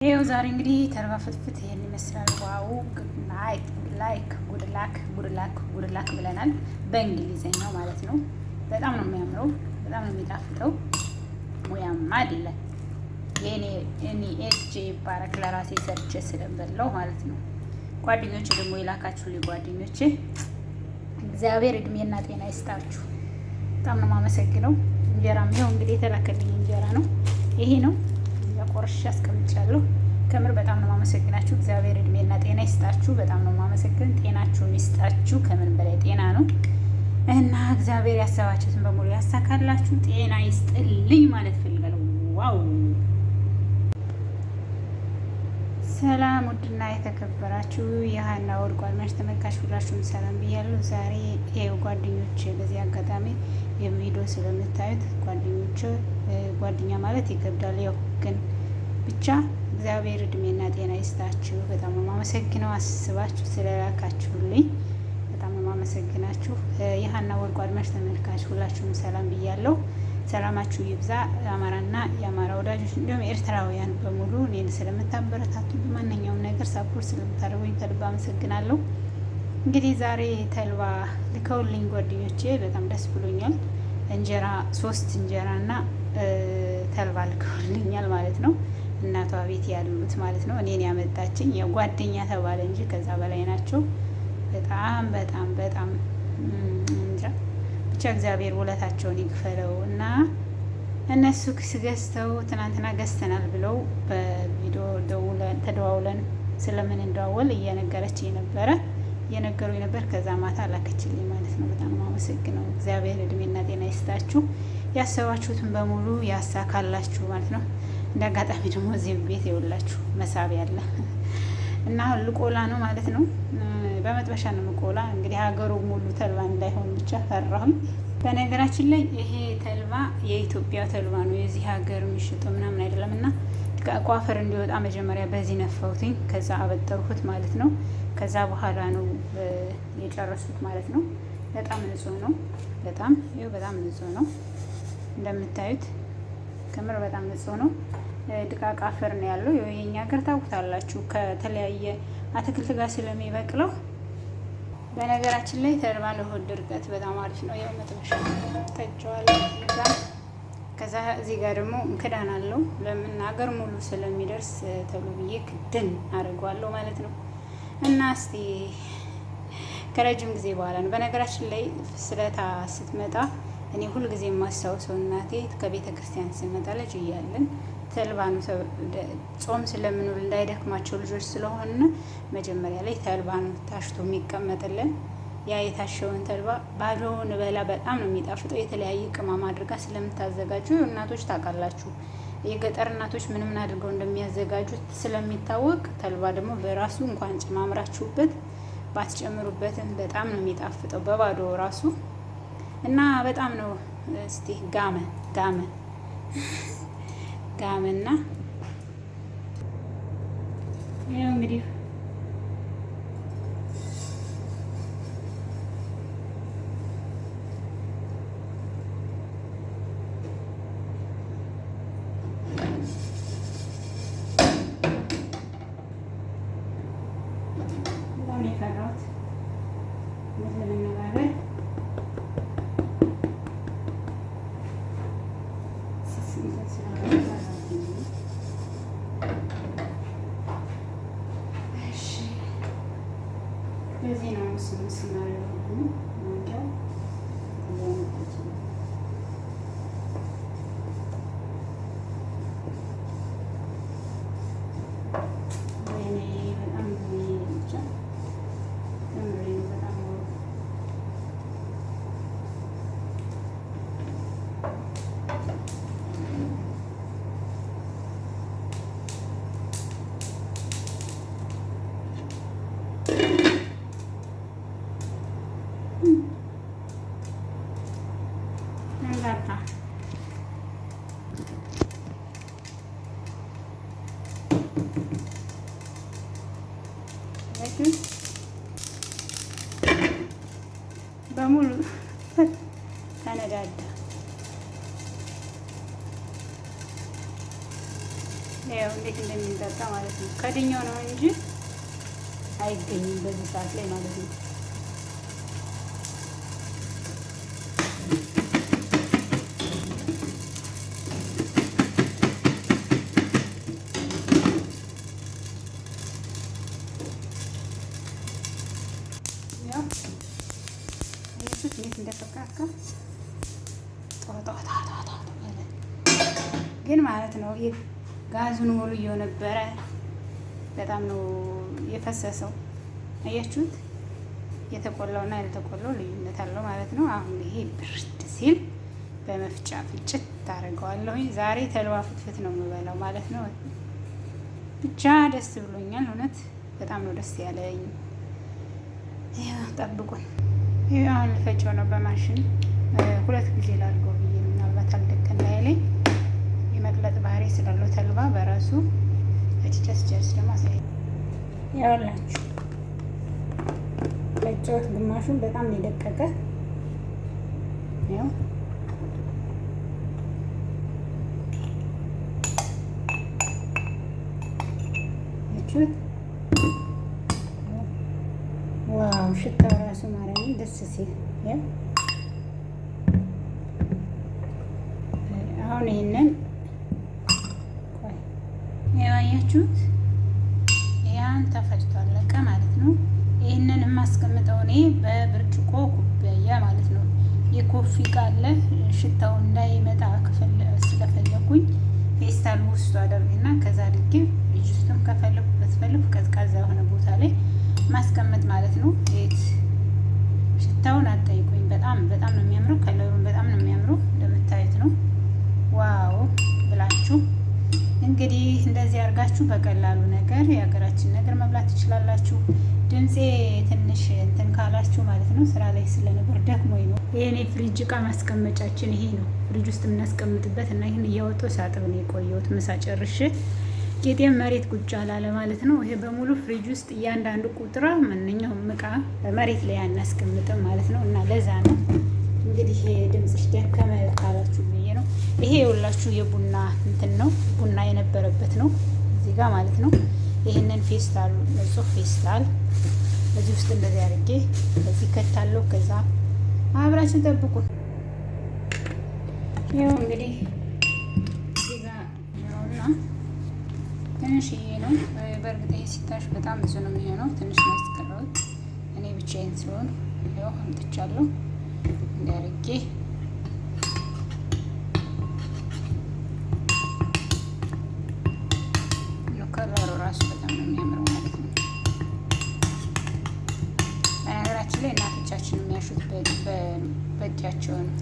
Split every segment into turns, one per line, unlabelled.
ይኸው ዛሬ እንግዲህ ተልባ ፍትፍት ይሄን ይመስላል። ዋው ጉድላክ ብለናል በእንግሊዘኛው ማለት ነው። በጣም ነው የሚያምረው፣ በጣም ነው የሚጣፍጠው። ሙያማ አይደለ እኔ ኤስጄ ይባረክ ለራሴ ሰርቼ ስለበላው ማለት ነው። ጓደኞቼ ደግሞ የላካችሁልኝ ጓደኞቼ እግዚአብሔር እድሜና ጤና ይስጣችሁ። በጣም ነው የማመሰግነው። እንጀራም ይኸው እንግዲህ የተላከልኝ እንጀራ ነው ይሄ ነው። ቆርሼ አስቀምጫለሁ። ከምር በጣም ነው የማመሰግናችሁ። እግዚአብሔር እድሜና ጤና ይስጣችሁ። በጣም ነው የማመሰግን። ጤናችሁን ይስጣችሁ። ከምን በላይ ጤና ነው እና እግዚአብሔር ያሰባችሁትን በሙሉ ያሳካላችሁ። ጤና ይስጥልኝ ማለት ፈልጋለሁ። ዋው ሰላም ውድና የተከበራችሁ የሀና ወርቅ አድማጭ ተመልካች ሁላችሁም ሰላም ብያለሁ። ዛሬ ይሄው ጓደኞቼ በዚህ አጋጣሚ የቪዲዮ ስለምታዩት ጓደኞቼ ጓደኛ ማለት ይከብዳል። ያው ግን ብቻ እግዚአብሔር እድሜና ጤና ይስጣችሁ። በጣም ነው የማመሰግነው። አስባችሁ ስለላካችሁልኝ በጣም ነው የማመሰግናችሁ። የሀና ወርቅ አድማጭ ተመልካች ሁላችሁም ሰላም ብያለሁ። ሰላማችሁ ይብዛ። የአማራና የአማራ ወዳጆች እንዲሁም ኤርትራውያን በሙሉ እኔን ስለምታበረታቱ በማንኛውም ነገር ሳፖርት ስለምታደርጉኝ ከልብ አመሰግናለሁ። እንግዲህ ዛሬ ተልባ ልከውልኝ ጓደኞቼ በጣም ደስ ብሎኛል። እንጀራ 3 እንጀራና ተልባ ልከውልኛል ማለት ነው። እናቷ ቤት ያሉት ማለት ነው። እኔን ያመጣችኝ የጓደኛ ተባለ እንጂ ከዛ በላይ ናቸው። በጣም በጣም በጣም እንጃ ብቻ እግዚአብሔር ውለታቸውን ይክፈለው እና እነሱ ክስ ገዝተው ትናንትና ገዝተናል ብለው በቪዲዮ ተደዋውለን ስለምን እንደዋወል እየነገሩኝ ነበር። ከዛ ማታ ላከችልኝ ማለት ነው። በጣም የማመሰግነው። እግዚአብሔር እድሜና ጤና ይስጣችሁ። ያሰባችሁትን በሙሉ ያሳካላችሁ ማለት ነው። እንደ አጋጣሚ ደግሞ እዚህ ቤት የውላችሁ መሳቢያ አለ እና ልቆላ ነው ማለት ነው። በመጥበሻ ነው ልቆላ። እንግዲህ ሀገሩ ሙሉ ተልባ እንዳይሆን ብቻ ፈራሁኝ። በነገራችን ላይ ይሄ ተልባ የኢትዮጵያ ተልባ ነው፣ የዚህ ሀገር የሚሸጠው ምናምን አይደለም። እና ቋፈር እንዲወጣ መጀመሪያ በዚህ ነፋሁትኝ፣ ከዛ አበጠርሁት ማለት ነው። ከዛ በኋላ ነው የጨረሱት ማለት ነው። በጣም ንጹህ ነው። በጣም ንጹህ ነው እንደምታዩት፣ ከምር በጣም ንጹህ ነው። ድቃቅ አፈር ነው ያለው። የኛ ሀገር ታውቁታላችሁ ከተለያየ አትክልት ጋር ስለሚበቅለው። በነገራችን ላይ ተልባ ለሆድ ድርቀት በጣም አሪፍ ነው። ያው መጥበሻ ተጨዋለሁ። ከዛ እዚህ ጋር ደግሞ ክዳን አለው። ለምን ሀገር ሙሉ ስለሚደርስ ተብሎ ብዬ ክድን አድርገዋለሁ ማለት ነው። እና እስቲ ከረጅም ጊዜ በኋላ ነው። በነገራችን ላይ ስለታ ስትመጣ እኔ ሁል ጊዜ የማስታውሰው እናቴ ከቤተ ክርስቲያን ስንመጣ ልጅ እያለን ተልባ ነው ጾም ስለምንውል እንዳይደክማቸው ልጆች ስለሆነ መጀመሪያ ላይ ተልባ ነው ታሽቶ የሚቀመጥልን። ያ የታሸውን ተልባ ባዶውን በላ በጣም ነው የሚጣፍጠው። የተለያየ ቅመም አድርጋ ስለምታዘጋጁ እናቶች ታውቃላችሁ፣ የገጠር እናቶች ምንም አድርገው እንደሚያዘጋጁት ስለሚታወቅ ተልባ ደግሞ በራሱ እንኳን ጨማምራችሁበት ባትጨምሩበትም በጣም ነው የሚጣፍጠው በባዶ ራሱ እና በጣም ነው። እስቲ ጋመና ያው እንግዲህ በጣም የፈራሁት ለመነጋገር በዚህ ነው ስናየው ማንኪያው በሙሉ ተነዳዳ። ያው እንዴት እንደሚንጠጣ ማለት ነው። ከድኛው ነው እንጂ አይገኝም በዚህ ሰዓት ላይ ማለት ነው። ያው እሱት እንዴት እንደፈካካ ግን ማለት ነው። ይህ ጋዙን ወልዮ ነበረ። በጣም ነው የፈሰሰው። አያችሁት? የተቆላውና ያልተቆላው ልዩነት አለው ማለት ነው። አሁን ይሄ ብርድ ሲል በመፍጫ ፍጭት ታደርገዋለሁኝ። ዛሬ ተልባ ፍትፍት ነው የምበላው ማለት ነው። ብቻ ደስ ብሎኛል። እውነት በጣም ነው ደስ ያለኝ። ጠብቁን። ይህ አሁን ልፈጨው ነው በማሽን 2 ጊዜ ላድርገው ብዬ ነው። ምናልባት አልደቀን ላይ ላይ የመቅለጥ ባህሪ ስላለው ተልባ በራሱ ፈጭጨስ ደግሞ ያውላችሁ ፈጨሁት። ግማሹን በጣም ነው የደቀቀ። ያው ያችሁት ዋው! ሽታው ራሱ ማርያምን ደስ ሲል ያው አሁን ይሄንን ያያችሁት ያን ተፈጭቷል ለቀ ማለት ነው። ይሄንን የማስቀምጠው እኔ በብርጭቆ ኩባያ ማለት ነው። የኮፊ ቃለ ሽታው እንዳይመጣ ስለፈለኩኝ ፌስታል ውስጡ አደርግና ከዛ አድርጌ ፍሪጅ ውስጥም ከፈለኩ በተፈለኩ ቀዝቃዛ የሆነ ቦታ ላይ ማስቀመጥ ማለት ነው። ሽታውን አጠይቁኝ። በጣም ነው የሚያምረው። ከለሩን በጣም ነው የሚያምረው። እንደምታዩት ነው። ዋው ብላችሁ እንግዲህ እንደዚህ አድርጋችሁ በቀላሉ ነገር የሀገራችን ነገር መብላት ትችላላችሁ። ድምፄ ትንሽ እንትን ካላችሁ ማለት ነው ስራ ላይ ስለነበር ደክሞኝ ነው። የኔ ፍሪጅ እቃ ማስቀመጫችን ይሄ ነው። ፍሪጅ ውስጥ የምናስቀምጥበት እና ይህን እያወጣሁ ሳጥብ ነው የቆየሁት። ምሳ ጨርሼ ቄጤም መሬት ቁጭ አላለ ማለት ነው። ይሄ በሙሉ ፍሪጅ ውስጥ እያንዳንዱ ቁጥራ ማንኛውም እቃ መሬት ላይ አናስቀምጥም ማለት ነው። እና ለዛ ነው እንግዲህ ድምፅሽ ደከመ ካላችሁ ብዬ ነው። ይሄ የሁላችሁ የቡና እንትን ነው። ቡና የነበረበት ነው እዚህ ጋር ማለት ነው። ይህንን ፌስታል ንጹህ ፌስታል እዚህ ውስጥ እንደዚህ አድርጌ እዚህ ከታለው። ከዛ አብራችን ጠብቁ። ይኸው እንግዲህ እዚህ ጋር ነውና ትንሽዬ ነው። በእርግጥ ይሄ ሲታሽ በጣም ብዙ ነው የሚሆነው። ትንሽ ነው ያስቀረሁት እኔ ብቻዬን ስለሆነ ይኸው አምጥቻለሁ እንዲያርጌ ከለሩ ራሱ በጣም ነው የሚያምረው ማለት ነው። በነገራችን ላይ እናቶቻችን የሚያሹት በእጃቸው ነው።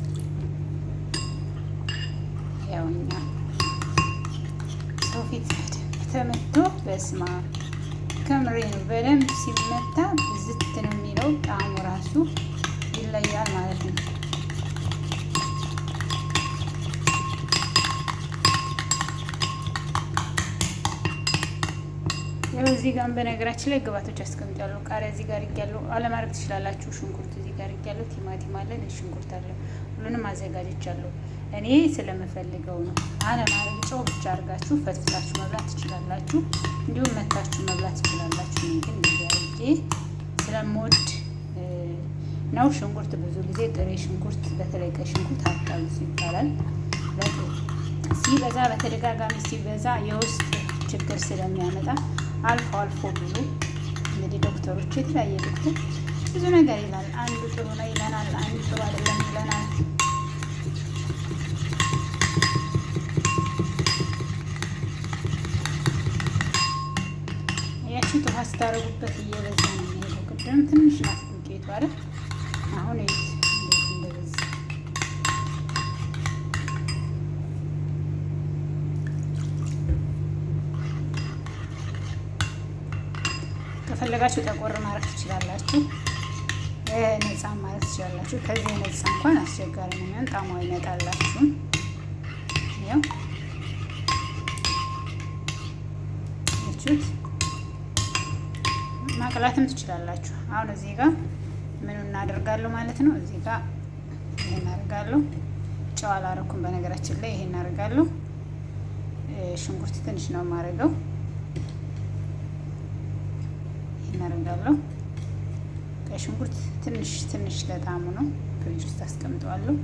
ያው እኛ ሰው ፊት ተመቶ በስማ ከምሬ ነው። በደንብ ሲመታ ብዝት ነው የሚለው። ጣዕሙ ራሱ ይለያል ማለት ነው። ያው እዚህ ጋር በነገራችን ላይ ግባቶች አስቀምጫለሁ። ቃሪያ እዚህ ጋር ይያለው አለማድረግ ትችላላችሁ። ሽንኩርት እዚህ ጋር ይያለው፣ ቲማቲም አለ፣ ሽንኩርት አለ። ሁሉንም አዘጋጅቻለሁ እኔ ስለምፈልገው ነው። አለማድረግ ጨው ብቻ አድርጋችሁ ፈትፍታችሁ መብላት ትችላላችሁ። እንዲሁም መታችሁ መብላት ትችላላችሁ። እኔ ግን እንደዚህ አድርጌ ስለምወድ ነው። ሽንኩርት ብዙ ጊዜ ጥሬ ሽንኩርት በተለይ ቀይ ሽንኩርት አታብዙ ይባላል። ሲበዛ በተደጋጋሚ ሲበዛ የውስጥ ችግር ስለሚያመጣ አልፎ አልፎ ብዙ እንግዲህ ዶክተሮች የተለያየ ዶክተር ብዙ ነገር ይላል። አንዱ ጥሩ ነው ይለናል፣ አንዱ ጥሩ አይደለም ይለናል። ያቺ ውሃ ስታረጉበት እየበዛ ነው የሚሄደው። ቅድም ትንሽ ናት ዱቄቱ አይደል? አሁን እንደዚህ ከፈለጋችሁ ጠቆር ማድረግ ትችላላችሁ። ነፃ ማለት ትችላላችሁ። ከዚህ ነፃ እንኳን አስቸጋሪ ነው የሚሆን። ጣዕሙ አይመጣላችሁም። ያው እቺት ማቅላትም ትችላላችሁ። አሁን እዚህ ጋር ምን እናደርጋለሁ ማለት ነው። እዚህ ጋር ይሄን አደርጋለሁ። ጨው አላረኩም በነገራችን ላይ። ይሄን አደርጋለሁ። ሽንኩርት ትንሽ ነው የማደርገው። እናደርጋለሁ። ቀይ ሽንኩርት ትንሽ ለጣዕሙ ነው። ፍሪጅ ውስጥ አስቀምጠዋለሁ።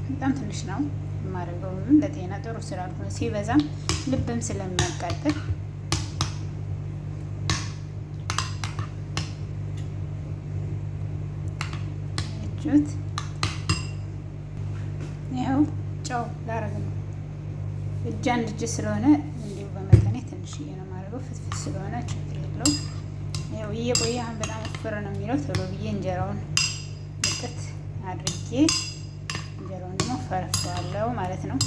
በጣም ትንሽ ነው የማደርገው፣ ለጤና ጥሩ ስላልሆነ ሲበዛም ልብም ስለሚያቃጥል። እጁት ይኸው ጨው ላረግ ነው። እጅ አንድ እጅ ስለሆነ እንዲሁ በመጠኔ ትንሽዬ ነው የማደርገው። ፍትፍት ስለሆነ ችግር የለውም። ያው እየቆየ አሁን በጣም ፍር ነው የሚለው። ቶሎ ብዬ እንጀራውን ምጥት አድርጌ እንጀራውን ደግሞ ፈረፍዋለሁ ማለት ነው።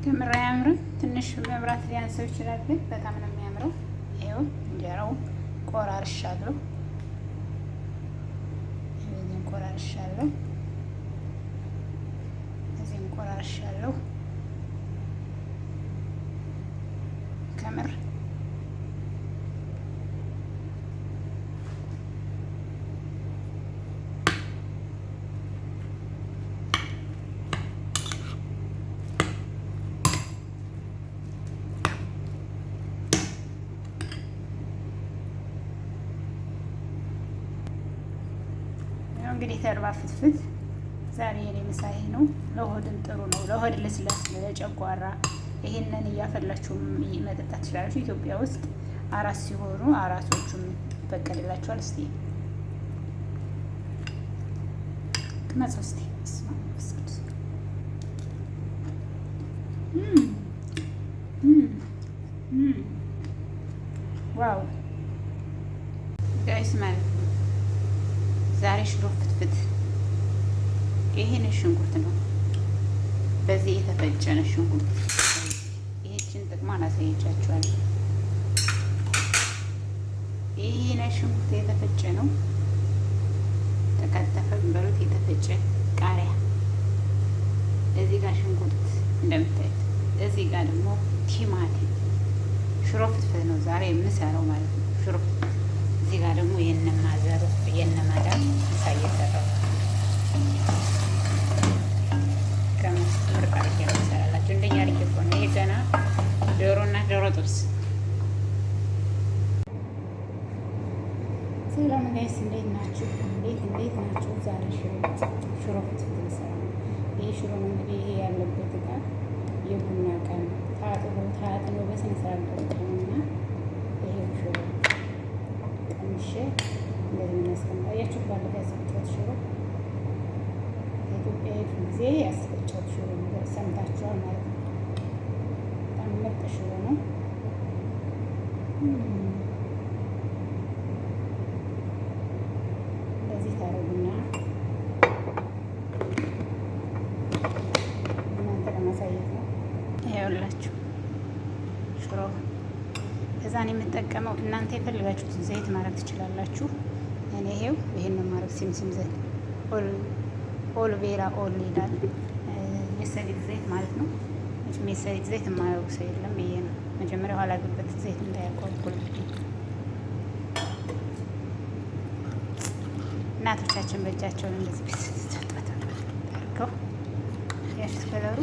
ከምራ አያምርም? ትንሽ መብራት ሊያንሰው ይችላል፣ ግን በጣም ነው የሚያምረው። ይኸው እንጀራው ቆራርሻለሁ። እዚህም ቆራርሻለሁ፣ እዚህም ቆራርሻለሁ። ከምር እንግዲህ ተርባ ፍትፍት ዛሬ የኔ ምሳዬ ነው። ለሆድም ጥሩ ነው፣ ለሆድ ልስለስ፣ ለጨጓራ። ይሄንን እያፈላችሁም መጠጣት ትችላላችሁ። ኢትዮጵያ ውስጥ አራስ ሲሆኑ አራሶቹም ይፈቀድላቸዋል። እስቲ ቅመጽ እስቲ ዋው ጋይስ ማለት ነው። ዛሬ ሽሮ ፍትፍት። ይሄን ሽንኩርት ነው፣ በዚህ የተፈጨነ ሽንኩርት። ይሄችን ጥቅሟን አሳየቻችኋለሁ። ይሄን ሽንኩርት የተፈጨ ነው፣ ተከተፈ በሉት፣ የተፈጨ ቃሪያ። እዚህ ጋር ሽንኩርት እንደምታዩት፣ እዚህ ጋር ደግሞ ቲማቲም። ሽሮ ፍትፍት ነው ዛሬ የምሰራው ማለት ነው። ሽሮ ፍትፍት። እዚህ ጋር ደግሞ የነማዘሩ የነማዳም ምሳ እየሰራው ከምርጥ አድርጌ ነው የምሰራላችሁ። እንደኛ አድርጌ እኮ ነው። ይሄ ገና ዶሮና ዶሮ ጥብስ። ሰላም ጋይስ፣ እንዴት ናችሁ? እንዴት ናችሁ? ዛሬ ሽሮ ፍትፍት ልሰራ ነው። ይሄ ሽሮ ነው እንግዲህ ይሄ ያለበት እቃ የቡና እቃ ነው። ታጥቦ በስነ ስርዓት ደረቀውና ይሄ ሽሮ ቀምሼ እንደዚህ እናስቀምጣ። አያችሁ ባለፈ ያስፈጨሁት ሽሮ ከኢትዮጵያ የሄድኩ ጊዜ ያስፈጨሁት ሽሮ ሰምታችኋል ማለት ነው። በጣም ምርጥ ሽሮ ነው። እንደዚህ ታረጉና እናንተ ለማሳየት ነው። ይኸውላችሁ ሽሮ ከዛን የምጠቀመው እናንተ የፈልጋችሁትን ዘይት ማድረግ ትችላላችሁ። እኔ ይሄው ይሄን ማድረግ ሲምሲም ዘይት ኦልቬራ ኦል ይላል፣ የሰሊጥ ዘይት ማለት ነው። የሰሊጥ ዘይት የማያውቅ ሰው የለም ብዬ ነው መጀመሪያ ኋላ ግበት ዘይት እንዳያቆልቁል። እናቶቻችን በእጃቸውን እንደዚህ ተጠጣ አድርገው ያሽት ከለሩ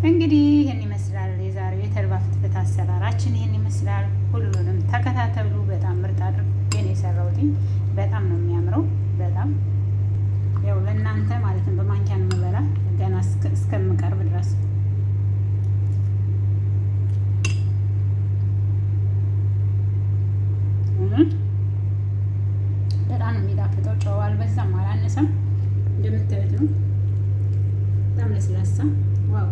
እንግዲህ ይህን ይመስላል የዛሬው የተልባ ፍትፍት አሰራራችን ይህን ይመስላል። ሁሉንም ተከታተሉ። በጣም ምርጥ አድርጌ ነው የሰራሁትኝ። በጣም ነው የሚያምረው። በጣም ያው ለእናንተ ማለት ነው። በማንኪያ ነው የምበላ ገና እስከምቀርብ ድረስ። በጣም ነው የሚጣፍጠው። ጨው አልበዛም አላነሰም። እንደምታዩት ነው። በጣም ለስላሳ ዋው